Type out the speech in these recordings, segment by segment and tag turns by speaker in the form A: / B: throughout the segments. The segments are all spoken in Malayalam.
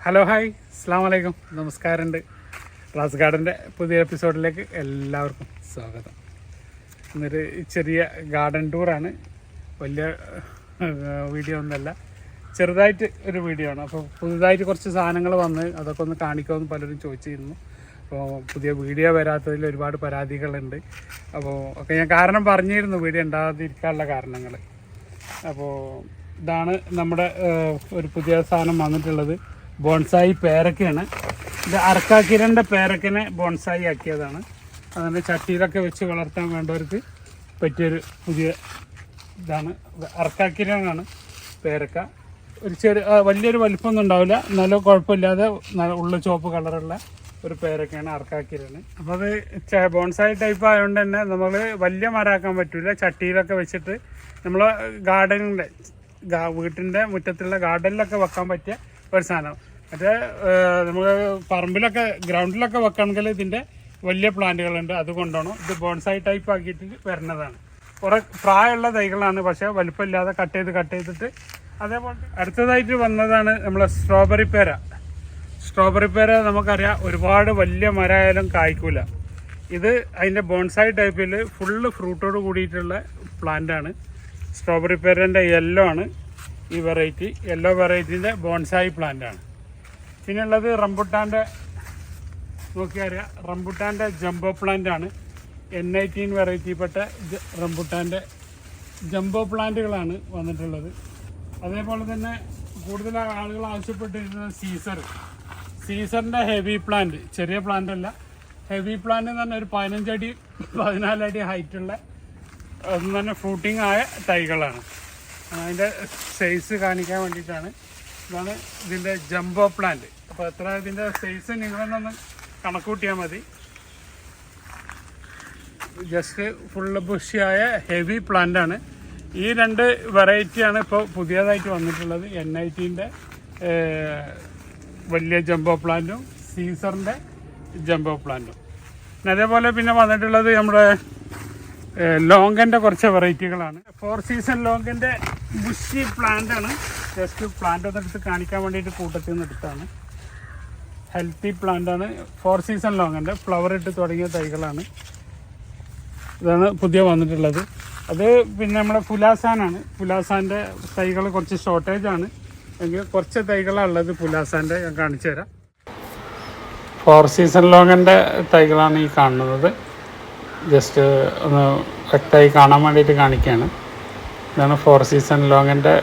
A: ഹലോ ഹായ് അസ്സാം വലൈക്കും നമസ്കാരമുണ്ട്. റാസ് ഗാർഡൻ്റെ പുതിയ എപ്പിസോഡിലേക്ക് എല്ലാവർക്കും സ്വാഗതം. ഇന്നൊരു ചെറിയ ഗാർഡൻ ടൂറാണ്. വലിയ വീഡിയോ ഒന്നുമല്ല, ചെറുതായിട്ട് ഒരു വീഡിയോ ആണ്. അപ്പോൾ പുതുതായിട്ട് കുറച്ച് സാധനങ്ങൾ വന്ന് അതൊക്കെ ഒന്ന് കാണിക്കുമെന്ന് പലരും ചോദിച്ചിരുന്നു. അപ്പോൾ പുതിയ വീഡിയോ വരാത്തതിൽ ഒരുപാട് പരാതികളുണ്ട്. അപ്പോൾ ഒക്കെ ഞാൻ കാരണം പറഞ്ഞിരുന്നു, വീഡിയോ ഉണ്ടാകാതിരിക്കാനുള്ള കാരണങ്ങൾ. അപ്പോൾ ഇതാണ് നമ്മുടെ ഒരു പുതിയ സാധനം വന്നിട്ടുള്ളത്. ബോൺസായി പേരക്കയാണ്. ഇത് അർക്കാക്കിരൻ്റെ പേരക്കനെ ബോൺസായി ആക്കിയതാണ്. അതുകൊണ്ട് ചട്ടിയിലൊക്കെ വെച്ച് വളർത്താൻ വേണ്ടവർക്ക് പറ്റിയൊരു പുതിയ ഇതാണ്. അർക്കാക്കിരനാണ് പേരക്ക. ഒരു വലിയൊരു വലിപ്പമൊന്നും ഉണ്ടാവില്ല, നല്ല കുഴപ്പമില്ലാതെ ഉള്ള ചുവപ്പ് കളറുള്ള ഒരു പേരക്കയാണ് അർക്കാക്കിരന്. അപ്പോൾ അത് ബോൺസായി ടൈപ്പ് ആയതുകൊണ്ട് തന്നെ നമ്മൾ വലിയ മരമാക്കാൻ പറ്റില്ല. ചട്ടിയിലൊക്കെ വെച്ചിട്ട് നമ്മൾ ഗാർഡനിൻ്റെ വീട്ടിൻ്റെ മുറ്റത്തുള്ള ഗാർഡനിലൊക്കെ വെക്കാൻ പറ്റിയ ഒരു സാധനം. മറ്റേ നമ്മൾ പറമ്പിലൊക്കെ ഗ്രൗണ്ടിലൊക്കെ വെക്കണമെങ്കിൽ ഇതിൻ്റെ വലിയ പ്ലാന്റുകളുണ്ട്, അതുകൊണ്ടാണ് ഇത് ബോൺസായി ടൈപ്പ് ആക്കിയിട്ട് വരുന്നതാണ്. കുറേ പ്രായമുള്ള തൈകളാണ്, പക്ഷേ വലുപ്പമില്ലാതെ കട്ട് ചെയ്തിട്ട്. അതേപോലെ അടുത്തതായിട്ട് വന്നതാണ് നമ്മളെ സ്ട്രോബെറി പേര. സ്ട്രോബെറി പേര നമുക്കറിയാം, ഒരുപാട് വലിയ മരമായാലും കായ്ക്കൂല. ഇത് അതിൻ്റെ ബോൺസായി ടൈപ്പിൽ ഫുള്ള് ഫ്രൂട്ടോട് കൂടിയിട്ടുള്ള പ്ലാന്റാണ്. സ്ട്രോബെറി പേരൻ്റെ യെല്ലോ ആണ് ഈ വെറൈറ്റി. യെല്ലോ വെറൈറ്റീൻ്റെ ബോൺസായി പ്ലാന്റാണ്. പിന്നെ ഉള്ളത് റംബുട്ടാൻ്റെ, നോക്കിയറിയാം, റംബുട്ടാൻ്റെ ജംബോ പ്ലാന്റാണ്. N18 വെറൈറ്റിപ്പെട്ട റംബുട്ടാൻ്റെ ജംബോ പ്ലാന്റുകളാണ് വന്നിട്ടുള്ളത്. അതേപോലെ തന്നെ കൂടുതൽ ആളുകൾ ആവശ്യപ്പെട്ടിരുന്നത് സീസറിൻ്റെ ഹെവി പ്ലാന്റ്. ചെറിയ പ്ലാന്റ് അല്ല, ഹെവി പ്ലാന്റ് എന്ന് പറഞ്ഞാൽ ഒരു 15 അടി 14 അടി ഹൈറ്റുള്ള ഒന്നും തന്നെ ഫ്രൂട്ടിങ് ആയ തൈകളാണ്. അതിൻ്റെ സൈസ് കാണിക്കാൻ വേണ്ടിയിട്ടാണ്. ഇതാണ് ഇതിൻ്റെ ജംബോ പ്ലാന്റ്. അപ്പോൾ എത്ര ഇതിൻ്റെ സൈസ് നിങ്ങളൊന്നൊന്ന് കണക്ക് കൂട്ടിയാൽ മതി. ജസ്റ്റ് ഫുള്ള് ബുഷിയായ ഹെവി പ്ലാന്റാണ്. ഈ രണ്ട് വെറൈറ്റിയാണ് ഇപ്പോൾ പുതിയതായിട്ട് വന്നിട്ടുള്ളത്. N18 വലിയ ജംബോ പ്ലാന്റും സീസറിൻ്റെ ജംബോ പ്ലാന്റും. അതേപോലെ പിന്നെ വന്നിട്ടുള്ളത് നമ്മുടെ ലോങ്കൻ്റെ കുറച്ച് വെറൈറ്റികളാണ്. 4 സീസൺ ലോങ്കൻ്റെ ബുഷി പ്ലാന്റാണ്. ജസ്റ്റ് പ്ലാന്റ് ഒന്നെടുത്ത് കാണിക്കാൻ വേണ്ടിയിട്ട് കൂട്ടത്തിൽ നിന്ന് എടുത്താണ്. ഹെൽത്തി പ്ലാന്റാണ്. 4 സീസൺ ലോങ്കൻ്റെ ഫ്ലവർ ഇട്ട് തുടങ്ങിയ തൈകളാണ്. ഇതാണ് പുതിയ വന്നിട്ടുള്ളത്. അത് പിന്നെ നമ്മുടെ പുലാസാനാണ്. പുലാസാൻ്റെ തൈകൾ കുറച്ച് ഷോർട്ടേജാണ്, എങ്കിൽ കുറച്ച് തൈകളാണ് ഉള്ളത് പുലാസാൻ്റെ. ഞാൻ കാണിച്ചു തരാം. 4 സീസൺ ലോങ്കൻ്റെ തൈകളാണ് ഈ കാണുന്നത്. ജസ്റ്റ് ഒന്ന് വ്യക്തമായി കാണാൻ വേണ്ടിയിട്ട് കാണിക്കുകയാണ്. ഇതാണ് 4 സീസൺ ലോങ്ങിൻ്റെ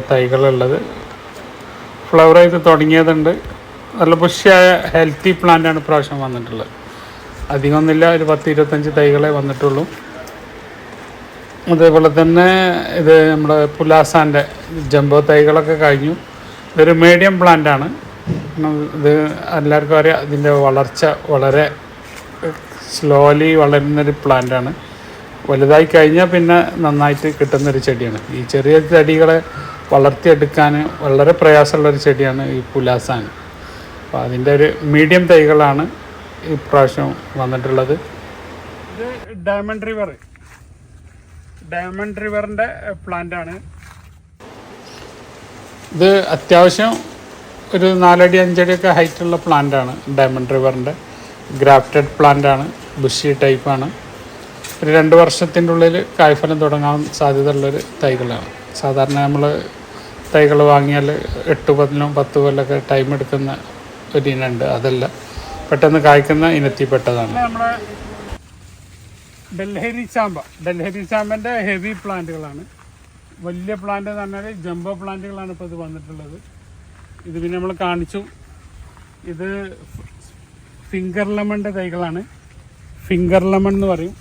A: തൈകളുള്ളത്. ഫ്ലവർ ചെയ്ത് തുടങ്ങിയതുണ്ട്. നല്ല ബുഷിയായ ഹെൽത്തി പ്ലാന്റാണ് പ്രാവശ്യം വന്നിട്ടുള്ളത്. അധികമൊന്നുമില്ല, ഒരു 10-25 തൈകളെ വന്നിട്ടുള്ളൂ. അതേപോലെ തന്നെ ഇത് നമ്മുടെ പുലാസാൻ്റെ ജംബോ തൈകളൊക്കെ കഴിഞ്ഞു. ഇതൊരു മീഡിയം പ്ലാന്റാണ്. ഇത് എല്ലാവർക്കും അറിയാം, ഇതിൻ്റെ വളർച്ച വളരെ സ്ലോലി വളരുന്നൊരു പ്ലാന്റാണ്. വലുതായി കഴിഞ്ഞാൽ പിന്നെ നന്നായിട്ട് കിട്ടുന്നൊരു ചെടിയാണ്. ഈ ചെറിയ ചെടികളെ വളർത്തിയെടുക്കാൻ വളരെ പ്രയാസമുള്ളൊരു ചെടിയാണ് ഈ പുലാസാൻ. അപ്പോൾ അതിൻ്റെ ഒരു മീഡിയം തൈകളാണ് ഈ പ്രാവശ്യം വന്നിട്ടുള്ളത്. ഇത് ഡയമണ്ട് റിവറിൻ്റെ പ്ലാന്റാണ്. ഇത് അത്യാവശ്യം ഒരു 4 അടി 5 അടിയൊക്കെ ഹൈറ്റുള്ള പ്ലാന്റാണ്. ഡയമണ്ട് റിവറിൻ്റെ ഗ്രാഫ്റ്റഡ് പ്ലാന്റാണ്. ബുഷി ടൈപ്പാണ്. ഒരു 2 വർഷത്തിൻ്റെ ഉള്ളിൽ കായ്ഫലം തുടങ്ങാൻ സാധ്യതയുള്ളൊരു തൈകളാണ്. സാധാരണ നമ്മൾ തൈകൾ വാങ്ങിയാൽ 8 കൊല്ലം 10 കൊല്ലമൊക്കെ ടൈം എടുക്കുന്ന ഒരു ഇനമുണ്ട്. അതല്ല, പെട്ടെന്ന് കായ്ക്കുന്ന ഇനത്തിൽപ്പെട്ടതാണ്. നമ്മുടെ ഡൽഹരി ചാമ്പൻ്റെ ഹെവി പ്ലാന്റുകളാണ്. വലിയ പ്ലാന്റ് എന്ന് പറഞ്ഞാൽ ജംബോ പ്ലാന്റുകളാണ് ഇപ്പോൾ ഇത് വന്നിട്ടുള്ളത്. ഇത് പിന്നെ നമ്മൾ കാണിച്ചു. ഇത് ഫിംഗർ ലെമണിൻ്റെ തൈകളാണ്. ഫിംഗർ ലെമൺ എന്ന് പറയും.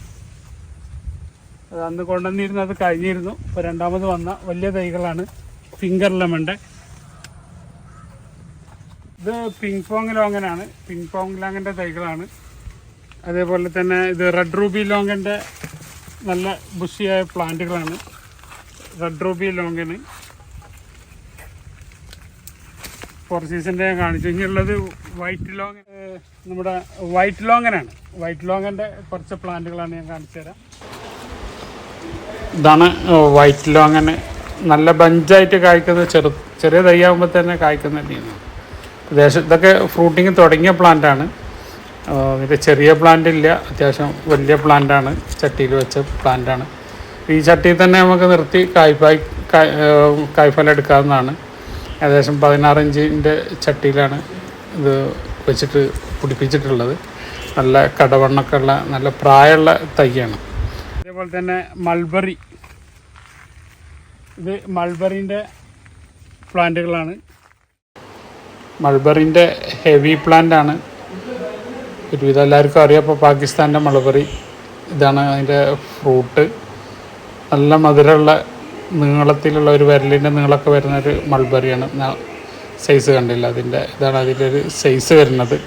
A: അന്ന് കൊണ്ടുവന്നിരുന്നു, അത് കഴിഞ്ഞിരുന്നു. ഇപ്പോൾ രണ്ടാമത് വന്ന വലിയ തൈകളാണ് ഫിംഗർ ലെമണിൻ്റെ. ഇത് പിങ് പോങ് ലോങ്ങനാണ്. പിങ് പോങ് ലോങ്ങിൻ്റെ തൈകളാണ്. അതേപോലെ തന്നെ ഇത് റെഡ് റൂബി ലോങ്ങിൻ്റെ നല്ല ബുഷിയായ പ്ലാന്റുകളാണ്. റെഡ് റൂബി ലോങ്ങന് 4 സീസണിൻ്റെ ഞാൻ കാണിച്ചു. ഇനിയുള്ളത് വൈറ്റ് ലോങ്ങൻ. നമ്മുടെ വൈറ്റ് ലോങ്ങനാണ്. വൈറ്റ് ലോങ്ങൻ്റെ കുറച്ച് പ്ലാന്റുകളാണ് ഞാൻ കാണിച്ചു തരാം. ഇതാണ് വൈറ്റ് ലോങ്ങന്. നല്ല ബഞ്ചായിട്ട് കായ്ക്കുന്നത്, ചെറിയ തൈയാകുമ്പോൾ തന്നെ കായ്ക്കുന്ന രീതിയാണ്. ഏകദേശം ഇതൊക്കെ ഫ്രൂട്ടിങ് തുടങ്ങിയ പ്ലാന്റാണ്. ഇത് ചെറിയ പ്ലാന്റ് ഇല്ല, അത്യാവശ്യം വലിയ പ്ലാന്റാണ്, ചട്ടിയിൽ വെച്ച പ്ലാന്റാണ്. ഈ ചട്ടിയിൽ തന്നെ നമുക്ക് നിർത്തി കായ്ഫലം എടുക്കാവുന്നതാണ്. ഏകദേശം 16 ഇഞ്ചിൻ്റെ ചട്ടിയിലാണ് ഇത് വെച്ചിട്ട് പിടിപ്പിച്ചിട്ടുള്ളത്. നല്ല കടവണ്ണൊക്കെ ഉള്ള നല്ല പ്രായമുള്ള തൈയാണ്. അതേപോലെ തന്നെ മൾബറി, ഇത് മൾബറിൻ്റെ പ്ലാന്റുകളാണ്. മൾബറിൻ്റെ ഹെവി പ്ലാന്റാണ്, ഒരുവിധം എല്ലാവർക്കും അറിയാം. ഇപ്പോൾ പാകിസ്ഥാൻ്റെ മൾബറി ഇതാണ് അതിൻ്റെ ഫ്രൂട്ട്. നല്ല മധുരമുള്ള നീളത്തിലുള്ള ഒരു വിരലിൻ്റെ നീളമൊക്കെ വരുന്നൊരു മൾബറിയാണ്. സൈസ് കണ്ടില്ല, ഇതാണ് അതിൻ്റെ ഒരു സൈസ് വരുന്നത്.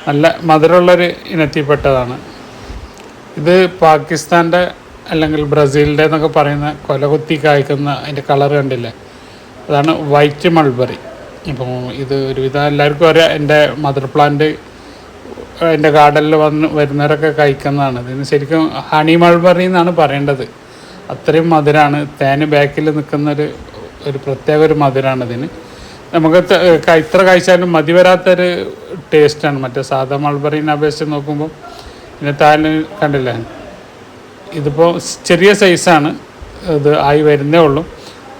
A: നല്ല മധുരമുള്ളൊരു ഇനത്തിൽപ്പെട്ടതാണ്. ഇത് പാകിസ്ഥാൻ്റെ അല്ലെങ്കിൽ ബ്രസീലിൻ്റെ എന്നൊക്കെ പറയുന്ന കൊലകുത്തി കായ്ക്കുന്ന അതിൻ്റെ കളർ കണ്ടില്ലേ, അതാണ് വൈറ്റ് മൾബറി. അപ്പോൾ ഇത് ഒരുവിധം എല്ലാവർക്കും അറിയാം. എൻ്റെ മദർ പ്ലാന്റ് എൻ്റെ ഗാർഡനിൽ വരുന്നവരൊക്കെ കഴിക്കുന്നതാണ്. ഇതിന് ശരിക്കും ഹണി മൾബറി എന്നാണ് പറയേണ്ടത്. അത്രയും മധുരമാണ്. തേന് ബാക്കിൽ നിൽക്കുന്നൊരു പ്രത്യേക ഒരു മധുരമാണ് ഇതിന്. നമുക്ക് ഇത്ര കഴിച്ചാലും മതി വരാത്തൊരു ടേസ്റ്റാണ്. മറ്റേ സാധാ മൾബറീനെ അപേക്ഷിച്ച് നോക്കുമ്പോൾ ഇതിന് താന് കണ്ടില്ലേ, ഇതിപ്പോൾ ചെറിയ സൈസാണ്, ഇത് ആയി വരുന്നേ ഉള്ളൂ.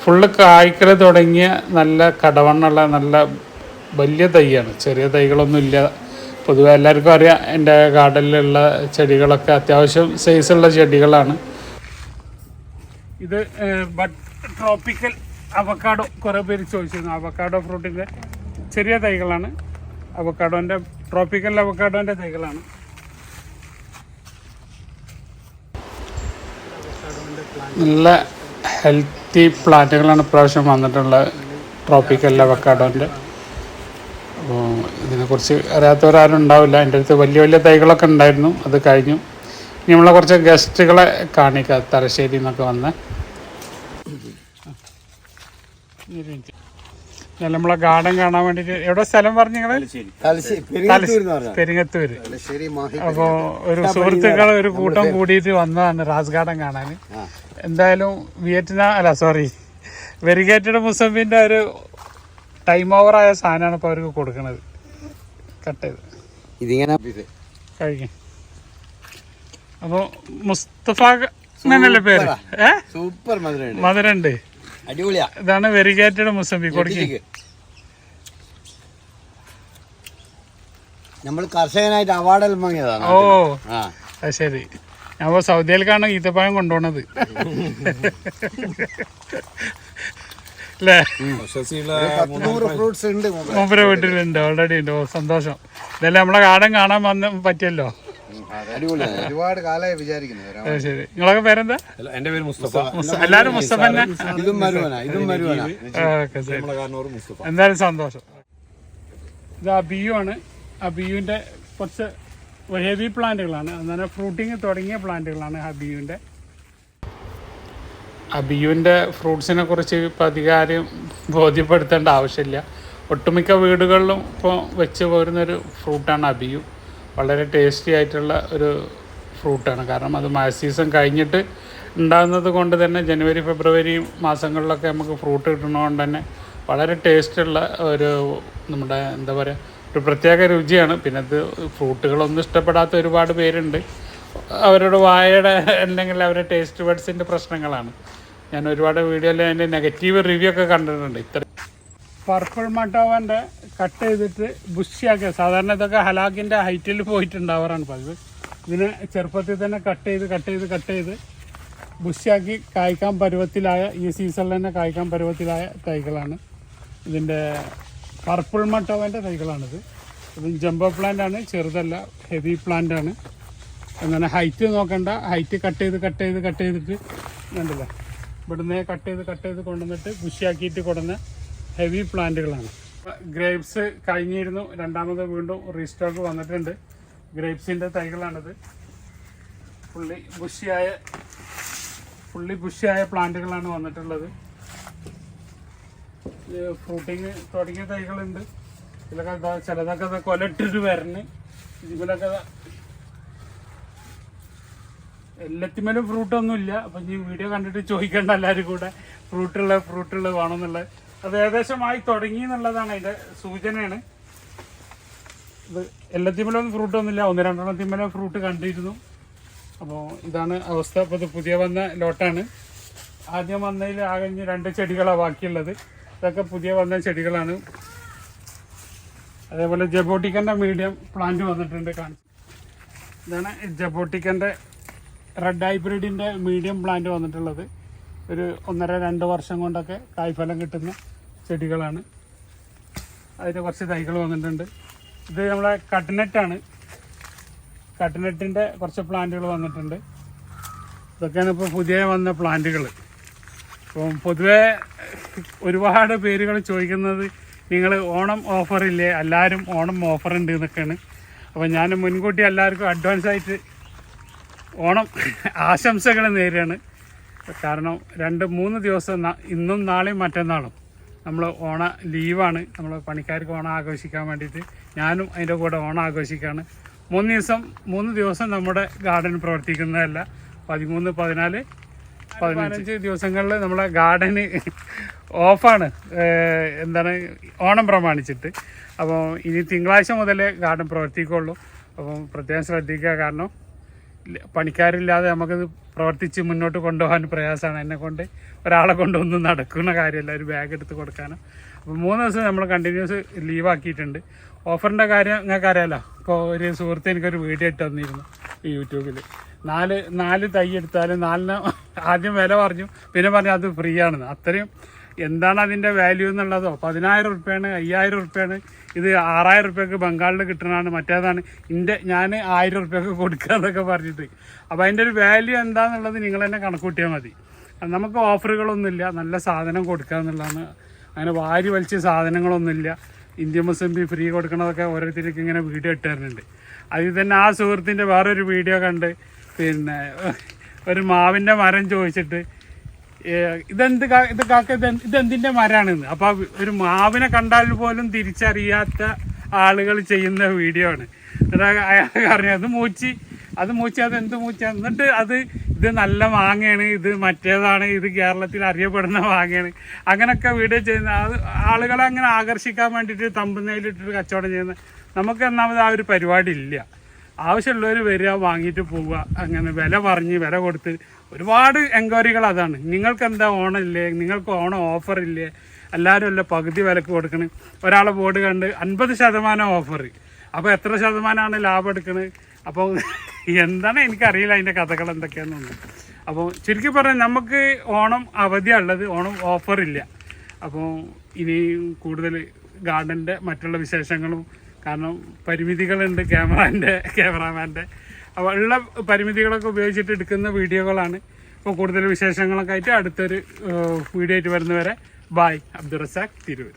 A: ഫുള്ള് കായ്ക്കൽ തുടങ്ങിയ നല്ല കടവണ്ണുള്ള നല്ല വലിയ തൈയാണ്, ചെറിയ തൈകളൊന്നും ഇല്ല. പൊതുവെ എല്ലാവർക്കും അറിയാം എൻ്റെ ഗാർഡനിലുള്ള ചെടികളൊക്കെ അത്യാവശ്യം സൈസുള്ള ചെടികളാണ്. ഇത് ട്രോപ്പിക്കൽ അവക്കാഡോ, കുറേ പേര് ചോദിച്ചിരുന്നു. അവക്കാഡോ ഫ്രൂട്ടിൻ്റെ ചെറിയ തൈകളാണ്. അവക്കാഡോൻ്റെ ട്രോപ്പിക്കൽ അവക്കാഡോൻ്റെ തൈകളാണ്. നല്ല ഹെൽത്തി പ്ലാന്റുകളാണ് ഇപ്രാവശ്യം വന്നിട്ടുള്ളത്, ട്രോപ്പിക്കൽ അവക്കാഡോൻ്റെ. അപ്പോൾ ഇതിനെക്കുറിച്ച് അറിയാത്തവരാരും ഉണ്ടാവില്ല. എൻ്റെ അടുത്ത് വലിയ വലിയ തൈകളൊക്കെ ഉണ്ടായിരുന്നു, അത് കഴിഞ്ഞു. ഇനി നമ്മളെ കുറച്ച് ഗസ്റ്റുകളെ കാണിക്കാം, തലശ്ശേരി എന്നൊക്കെ വന്ന്. നമ്മളെ ഗാർഡൻ കാണാൻ വേണ്ടിയിട്ട് എവിടെ സ്ഥലം പറഞ്ഞു നിങ്ങൾ? പെരിങ്ങത്തൂര്. അപ്പോൾ ഒരു സുഹൃത്തുക്കൾ ഒരു കൂട്ടം കൂടിയിട്ട് വന്നതാണ് റാസ് ഗാർഡൻ കാണാൻ. എന്തായാലും വെരിഗേറ്റഡ് മുസമ്പിൻ്റെ ഒരു ടൈം ഓവറായ സാധനമാണ് ഇപ്പോൾ അവർക്ക് കൊടുക്കുന്നത്. കട്ട് ചെയ്ത് ഇതിങ്ങനെ കഴിക്കും. അപ്പോൾ മുസ്തഫ എന്നല്ലേ പേര്? സൂപ്പർ മധുരണ്ട്, അടിപൊളിയാ. ഇതാണ് വെരിഗേറ്റഡ് മുസമ്പി. കൊടുക്കും. നമ്മൾ കർഷകനായിട്ട് അവാർഡെല്ലാം വാങ്ങിയതാണ്. ഓ അത് ശരി. ഞാൻ സൗദിയിലേക്കാണ് ഈത്തപ്പഴം കൊണ്ടുപോണത് അല്ലേ? മൂപ്പര വീട്ടിലുണ്ട്, ഓൾറെഡി ഉണ്ട്. ഓ സന്തോഷം. ഇതെല്ലാം നമ്മളെ ഗാർഡൻ കാണാൻ വന്ന് പറ്റിയല്ലോ. ഒരുപാട് കാലമായി വിചാരിക്കുന്നു. ശരി, നിങ്ങളൊക്കെ പേരെന്താ? എന്റെ പേര് മുസ്തഫ. എല്ലാരും മുസ്തഫ തന്നെ. എന്തായാലും സന്തോഷം. ഇത് അബിയു ആണ്. അബിയുവിന്റെ കുറച്ച് ഹെവി പ്ലാന്റുകളാണ്, അങ്ങനെ ഫ്രൂട്ടിങ് തുടങ്ങിയ പ്ലാന്റുകളാണ് അബിയുവിന്റെ. അബിയുവിൻ്റെ ഫ്രൂട്ട്സിനെ കുറിച്ച് ഇപ്പോൾ അധികാരം ബോധ്യപ്പെടുത്തേണ്ട ആവശ്യമില്ല. ഒട്ടുമിക്ക വീടുകളിലും ഇപ്പോൾ വെച്ച് പോരുന്നൊരു ഫ്രൂട്ടാണ് അബിയു. വളരെ ടേസ്റ്റി ആയിട്ടുള്ള ഒരു ഫ്രൂട്ടാണ്. കാരണം അത് മഴ സീസൺ കഴിഞ്ഞിട്ട് ഉണ്ടാകുന്നത് കൊണ്ട് തന്നെ ജനുവരി ഫെബ്രുവരി മാസങ്ങളിലൊക്കെ നമുക്ക് ഫ്രൂട്ട് കിട്ടുന്നതുകൊണ്ട് തന്നെ വളരെ ടേസ്റ്റുള്ള ഒരു നമ്മുടെ എന്താ പറയുക ഒരു പ്രത്യേക രുചിയാണ്. പിന്നെ ഇത് ഫ്രൂട്ടുകളൊന്നും ഇഷ്ടപ്പെടാത്ത ഒരുപാട് പേരുണ്ട്. അവരുടെ വായയുടെ അല്ലെങ്കിൽ അവരുടെ ടേസ്റ്റ് ബഡ്സിൻ്റെ പ്രശ്നങ്ങളാണ്. ഞാൻ ഒരുപാട് വീഡിയോയിൽ അതിൻ്റെ നെഗറ്റീവ് റിവ്യൂ ഒക്കെ കണ്ടിട്ടുണ്ട്. ഇത്ര പർപ്പിൾ മട്ടോവൻ്റെ കട്ട് ചെയ്തിട്ട് ബുഷിയാക്കിയ, സാധാരണ ഇതൊക്കെ ഹലാക്കിൻ്റെ ഹൈറ്റിൽ പോയിട്ടുണ്ടാവാറാണ് പതിവ്. ഇതിനെ ചെറുപ്പത്തിൽ തന്നെ കട്ട് ചെയ്ത് ബുഷിയാക്കി കായ്ക്കാൻ പരുവത്തിലായ, ഈ സീസണിൽ തന്നെ കായ്ക്കാൻ പരുവത്തിലായ തൈകളാണ് ഇതിൻ്റെ പർപ്പിൾ മട്ടോവൻ്റെ തൈകളാണിത്. ഇത് ജംബോ പ്ലാന്റ് ആണ്, ചെറുതല്ല, ഹെവി പ്ലാന്റ് ആണ്. അങ്ങനെ ഹൈറ്റ് നോക്കണ്ട, ഹൈറ്റ് കട്ട് ചെയ്തിട്ട് കണ്ടില്ല, ഇവിടുന്ന് കട്ട് ചെയ്ത് കൊണ്ടുവന്നിട്ട് ബുഷിയാക്കിയിട്ട് കൊടുന്ന ഹെവി പ്ലാന്റുകളാണ്. ഗ്രേപ്സ് കഴിഞ്ഞിരുന്നു, രണ്ടാമത് വീണ്ടും റീസ്റ്റോക്ക് വന്നിട്ടുണ്ട്. ഗ്രേപ്സിൻ്റെ തൈകളാണിത്. ഫുള്ളി ബുഷിയായ പ്ലാന്റുകളാണ് വന്നിട്ടുള്ളത്. ഫ്രൂട്ടിങ് തുടങ്ങിയ തൈകളുണ്ട്. ഇതിലൊക്കെ ചിലതൊക്കെ കൊലട്ടിട്ട് വരണ്. ഇതിലൊക്കെ എല്ലാത്തിമേലും ഫ്രൂട്ടൊന്നുമില്ല. അപ്പം ഈ വീഡിയോ കണ്ടിട്ട് ചോദിക്കേണ്ട എല്ലാവരും കൂടെ ഫ്രൂട്ടുള്ള വേണമെന്നുള്ളത്. അത് ഏകദേശമായി തുടങ്ങി എന്നുള്ളതാണ് അതിൻ്റെ സൂചനയാണ്. ഇത് എല്ലാത്തിമേലൊന്നും ഫ്രൂട്ടൊന്നുമില്ല, ഒന്ന് രണ്ടെണ്ണത്തിമേലെ ഫ്രൂട്ട് കണ്ടിരുന്നു. അപ്പോൾ ഇതാണ് അവസ്ഥ. അപ്പോൾ ഇത് പുതിയ വന്ന ലോട്ടാണ്. ആദ്യം വന്നതിൽ ആകെ 2 ചെടികളാണ് ബാക്കിയുള്ളത്. ഇതൊക്കെ പുതിയ വന്ന ചെടികളാണ്. അതേപോലെ ജബോട്ടിക്കൻ്റെ മീഡിയം പ്ലാന്റ് വന്നിട്ടുണ്ട്, കാണിച്ചു. ഇതാണ് ജബോട്ടിക്കൻ്റെ റെഡ് ഹൈബ്രിഡിൻ്റെ മീഡിയം പ്ലാന്റ് വന്നിട്ടുള്ളത്. ഒരു 1.5-2 വർഷം കൊണ്ടൊക്കെ കായ്ഫലം കിട്ടുന്ന ചെടികളാണ്. അതിന് കുറച്ച് തൈകൾ വന്നിട്ടുണ്ട്. ഇത് നമ്മളെ കട്ട്നറ്റാണ്. കട്ട്നറ്റിൻ്റെ കുറച്ച് പ്ലാന്റുകൾ വന്നിട്ടുണ്ട്. ഇതൊക്കെയാണ് ഇപ്പോൾ പുതിയ വന്ന പ്ലാന്റുകൾ. അപ്പം പൊതുവെ ഒരുപാട് പേരുകൾ ചോദിക്കുന്നത് നിങ്ങൾ ഓണം ഓഫറില്ലേ, എല്ലാവരും ഓണം ഓഫറുണ്ട് എന്നൊക്കെയാണ്. അപ്പോൾ ഞാൻ മുൻകൂട്ടി എല്ലാവർക്കും അഡ്വാൻസ് ആയിട്ട് ഓണം ആശംസകൾ നേരുകയാണ്. കാരണം 2-3 ദിവസം, ഇന്നും നാളെയും മറ്റന്നാളും നമ്മൾ ഓണ ലീവാണ്. നമ്മൾ പണിക്കാർക്ക് ഓണം ആഘോഷിക്കാൻ വേണ്ടിയിട്ട് ഞാനും അതിൻ്റെ കൂടെ ഓണം ആഘോഷിക്കുകയാണ്. 3 ദിവസം നമ്മുടെ ഗാർഡൻ പ്രവർത്തിക്കുന്നതല്ല. 13, 14, 15 ദിവസങ്ങളിൽ നമ്മളെ ഗാർഡന് ഓഫാണ്. എന്താണ്, ഓണം പ്രമാണിച്ചിട്ട്. അപ്പോൾ ഇനി തിങ്കളാഴ്ച മുതലേ ഗാർഡൻ പ്രവർത്തിക്കുള്ളൂ. അപ്പം പ്രത്യേകം ശ്രദ്ധിക്കുക. കാരണം പണിക്കാരില്ലാതെ നമുക്കിത് പ്രവർത്തിച്ച് മുന്നോട്ട് കൊണ്ടുപോകാൻ പ്രയാസമാണ്. എന്നെ കൊണ്ട് ഒരാളെ കൊണ്ടൊന്നും നടക്കുന്ന കാര്യമല്ല, ഒരു ബാഗ് എടുത്ത് കൊടുക്കാനും. അപ്പോൾ 3 ദിവസം നമ്മൾ കണ്ടിന്യൂസ് ലീവാക്കിയിട്ടുണ്ട്. ഓഫറിൻ്റെ കാര്യം നിങ്ങൾക്ക് അറിയാമല്ലോ. ഇപ്പോൾ ഒരു സുഹൃത്ത് എനിക്കൊരു വീഡിയോ ഇട്ട് തന്നിരുന്നു ഈ യൂട്യൂബിൽ. 4 തൈ എടുത്താലും 4 ആദ്യം വില പറഞ്ഞു, പിന്നെ പറഞ്ഞു അത് ഫ്രീ ആണെന്ന്. അത്രയും എന്താണ് അതിൻ്റെ വാല്യൂ എന്നുള്ളതോ. 10,000 ഉറുപ്പ്യാണ്, 5,000 ഉറുപ്പ്യാണ്. ഇത് 6,000 ഉറുപ്പ്യക്ക് ബംഗാളിൽ കിട്ടുന്നതാണ്. മറ്റേതാണ് ഞാൻ 1,000 ഉറുപ്പ്യക്ക് കൊടുക്കുക എന്നൊക്കെ പറഞ്ഞിട്ട്. അപ്പോൾ അതിൻ്റെ ഒരു വാല്യൂ എന്താണെന്നുള്ളത് നിങ്ങൾ തന്നെ കണക്കൂട്ടിയാൽ മതി. നമുക്ക് ഓഫറുകളൊന്നുമില്ല, നല്ല സാധനം കൊടുക്കുക എന്നുള്ളതാണ്. അങ്ങനെ വാരി വലിച്ച സാധനങ്ങളൊന്നുമില്ല. ഇന്ത്യൻ മുസംബി ഫ്രീ കൊടുക്കണതൊക്കെ ഓരോരുത്തർക്ക് ഇങ്ങനെ വീഡിയോ ഇട്ട് തരുന്നുണ്ട്. അതിൽ തന്നെ ആ സുഹൃത്തിൻ്റെ വേറൊരു വീഡിയോ കണ്ട് പിന്നെ ഒരു മാവിൻ്റെ മരം ചോദിച്ചിട്ട് ഇതെന്തിൻ്റെ മരമാണെന്ന്. അപ്പോൾ ഒരു മാവിനെ കണ്ടാൽ പോലും തിരിച്ചറിയാത്ത ആളുകൾ ചെയ്യുന്ന വീഡിയോ ആണ്. എന്നിട്ട് അയാൾ പറഞ്ഞു അത് മൂച്ചി അതെന്ത് മൂച്ച, എന്നിട്ട് ഇത് നല്ല മാങ്ങയാണ്, ഇത് മറ്റേതാണ്, ഇത് കേരളത്തിൽ അറിയപ്പെടുന്ന മാങ്ങയാണ്, അങ്ങനെയൊക്കെ വീഡിയോ ചെയ്യുന്ന ആളുകളെ അങ്ങനെ ആകർഷിക്കാൻ വേണ്ടിയിട്ട് തമ്പുന്നതിലിട്ടിട്ട് കച്ചവടം ചെയ്യുന്ന നമുക്ക് ഒന്നാമത് ആ ഒരു പരിപാടി ഇല്ല. ആവശ്യമുള്ളവർ വരിക, വാങ്ങിയിട്ട് പോവുക, അങ്ങനെ വില കൊടുത്ത് ഒരുപാട് എൻക്വയറികൾ അതാണ്. നിങ്ങൾക്ക് എന്താ ഓണം ഇല്ലേ, നിങ്ങൾക്ക് ഓണം ഓഫർ ഇല്ലേ, എല്ലാവരും അല്ല പകുതി വിലക്ക് കൊടുക്കണേ. ഒരാളെ ബോർഡ് കണ്ട് 50% ഓഫർ. അപ്പോൾ എത്ര ശതമാനമാണ് ലാഭം എടുക്കുന്നത്? അപ്പോൾ എന്താണ് എനിക്കറിയില്ല അതിൻ്റെ കഥകൾ എന്തൊക്കെയാണെന്നുണ്ട്. അപ്പോൾ ചുരുക്കി പറഞ്ഞാൽ നമുക്ക് ഓണം അവധിയുള്ളത്, ഓണം ഓഫറില്ല. അപ്പോൾ ഇനി കൂടുതൽ ഗാർഡൻ്റെ മറ്റുള്ള വിശേഷങ്ങളും, കാരണം പരിമിതികളുണ്ട് ക്യാമറാമാൻ്റെ. അപ്പോൾ ഉള്ള പരിമിതികളൊക്കെ ഉപയോഗിച്ചിട്ട് എടുക്കുന്ന വീഡിയോകളാണ്. അപ്പോൾ കൂടുതൽ വിശേഷങ്ങളൊക്കെ ആയിട്ട് അടുത്തൊരു വീഡിയോ ആയിട്ട് വരുന്നവരെ ബായ്. അബ്ദുൾ റസാഖ്, തിരൂർ.